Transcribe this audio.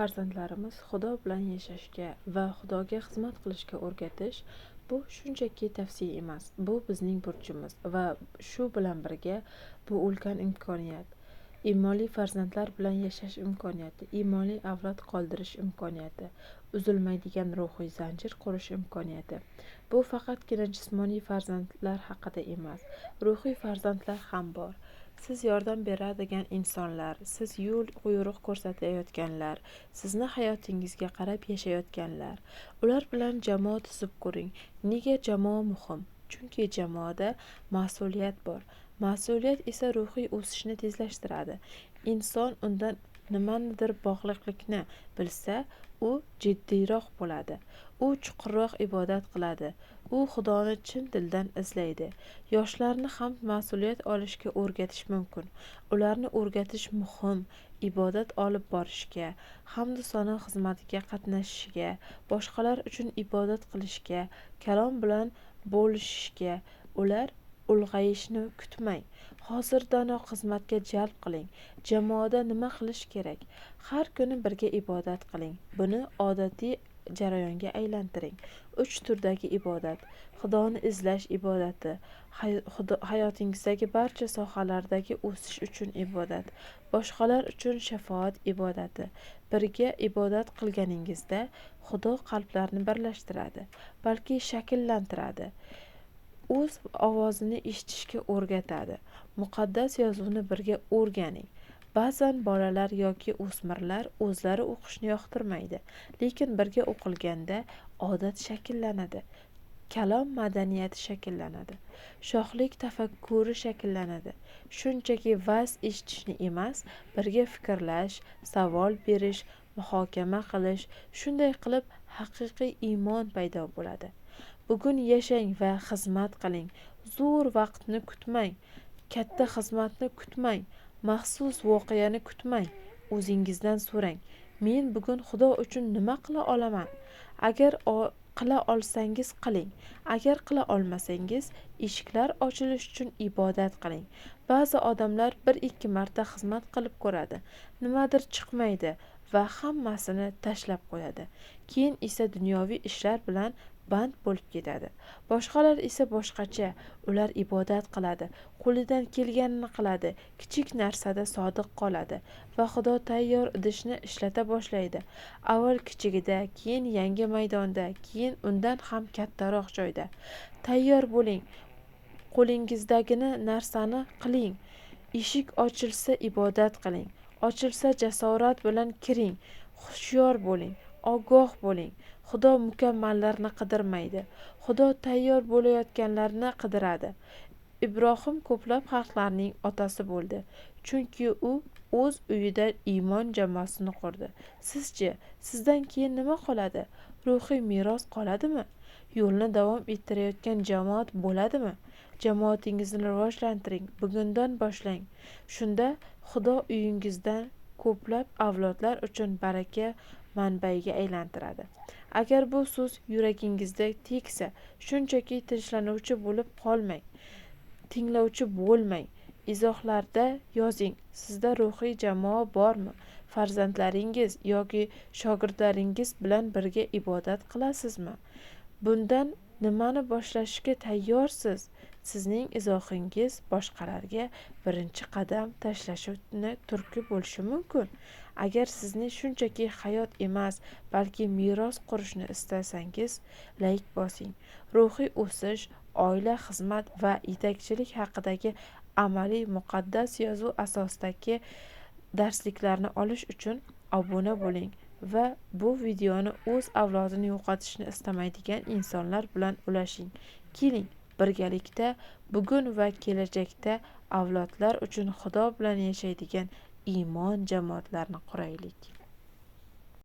Farzandlarimiz Xudo bilan yashashga va Xudoga xizmat qilishga o'rgatish bu shunchaki tavsiya emas, bu bizning burchimiz va shu bilan birga bu ulkan imkoniyat. Iymonli farzandlar bilan yashash imkoniyati, iymonli avlod qoldirish imkoniyati, uzilmaydigan ruhiy zanjir qurish imkoniyati. Bu faqatgina jismoniy farzandlar haqida emas, ruhiy farzandlar ham bor. Siz yordam beradigan insonlar, siz yo'l quyruq ko'rsatayotganlar, sizni hayotingizga qarab yashayotganlar. Ular bilan jamoa tuzib ko'ring. Nega jamoa muhim? Chunki jamoada mas'uliyat bor. Mas'uliyat esa ruhiy o'sishni tezlashtiradi. Inson undan nimanidir bog'liqlikni bilsa, u jiddiyroq bo'ladi. U chuqurroq ibodat qiladi. U Xudoni chin dildan izlaydi. Yoshlarni ham mas'uliyat olishga o'rgatish mumkin. Ularni o'rgatish muhim. Ibodat olib borishga, hamdu sano xizmatiga qatnashishiga, boshqalar uchun ibodat qilishga, kalom bilan bo'lishishga. Ular ulg'ayishni kutmang. Hozirdanoq xizmatga jalb qiling. Jamoada nima qilish kerak? Har kuni birga ibodat qiling. Buni odatiy jarayonga aylantiring. 3 turdagi ibodat: Xudoni izlash ibodati, hayotingizdagi barcha sohalardagi o'sish uchun ibodat, boshqalar uchun shafoat ibodati. Birga ibodat qilganingizda Xudo qalblarni birlashtiradi, balki shakllantiradi. O'z ovozini eshitishga o'rgatadi. Muqaddas yozuvni birga o'rganing. Ba'zan bolalar yoki o'smirlar o'zlari o'qishni yoqtirmaydi, lekin birga o'qilganda odat shakllanadi. Kalom madaniyati shakllanadi. Shohlik tafakkuri shakllanadi. Shunchaki va'z eshitishni emas, birga fikrlash, savol berish, muhokama qilish, shunday qilib haqiqiy iymon paydo bo'ladi. Bugun yashang va xizmat qiling. Zo'r vaqtni kutmang, katta xizmatni kutmang, maxsus voqeani kutmang. O'zingizdan so'rang: men bugun Xudo uchun nima qila olaman? Agar qila olsangiz qiling. Agar qila olmasangiz, eshiklar ochilish uchun ibodat qiling. Ba'zi odamlar 1-2 marta xizmat qilib ko'radi, nimadir chiqmaydi va hammasini tashlab qo'yadi. Keyin esa dunyoviy ishlar bilan band bo'lib ketadi. Boshqalar esa boshqacha. Ular ibodat qiladi, qo'lidan kelganini qiladi, kichik narsada sodiq qoladi va Xudo tayyor idishni ishlata boshlaydi. Avval kichigida, keyin yangi maydonda, keyin undan ham kattaroq joyda. Tayyor bo'ling. Qo'lingizdagini narsani qiling. Eshik ochilsa ibodat qiling. Ochilsa jasorat bilan kiring. Hushyor bo'ling, ogoh bo'ling. Xudo mukammallarni qidirmaydi. Xudo tayyor bo'layotganlarni qidiradi. Ibrohim ko'plab xalqlarning otasi bo'ldi, chunki u o'z uyida iymon jamoasini qurdi. Sizchi, sizdan keyin nima qoladi? Ruhiy meros qoladimi? Yo'lni davom ettirayotgan jamoat bo'ladimi? Jamoatingizni rivojlantiring, bugundan boshlang. Shunda Xudo uyingizdan ko'plab avlodlar uchun baraka manbaiga aylantiradi. Agar bu so'z yuragingizda tegsa, shunchaki tinchlanuvchi bo'lib qolmang. Tinglovchi bo'lmang. Izohlarda yozing: sizda ruhiy jamoa bormi? Farzandlaringiz yoki shogirdlaringiz bilan birga ibodat qilasizmi? Bundan nimani boshlashga tayyorsiz? Sizning izohingiz boshqalarga birinchi qadam tashlashni turtki bo'lishi mumkin. Agar sizni shunchaki hayot emas, balki meros qurishni istasangiz, layk bosing. Ruhiy o'sish, oila, xizmat va yetakchilik haqidagi amaliy muqaddas yozuv asosidagi darsliklarni olish uchun obuna bo'ling va bu videoni o'z avlodini yo'qotishni istamaydigan insonlar bilan ulashing. Keling, birgalikda bugun va kelajakda avlodlar uchun Xudo bilan yashaydigan iymon jamoatlarini quraylik.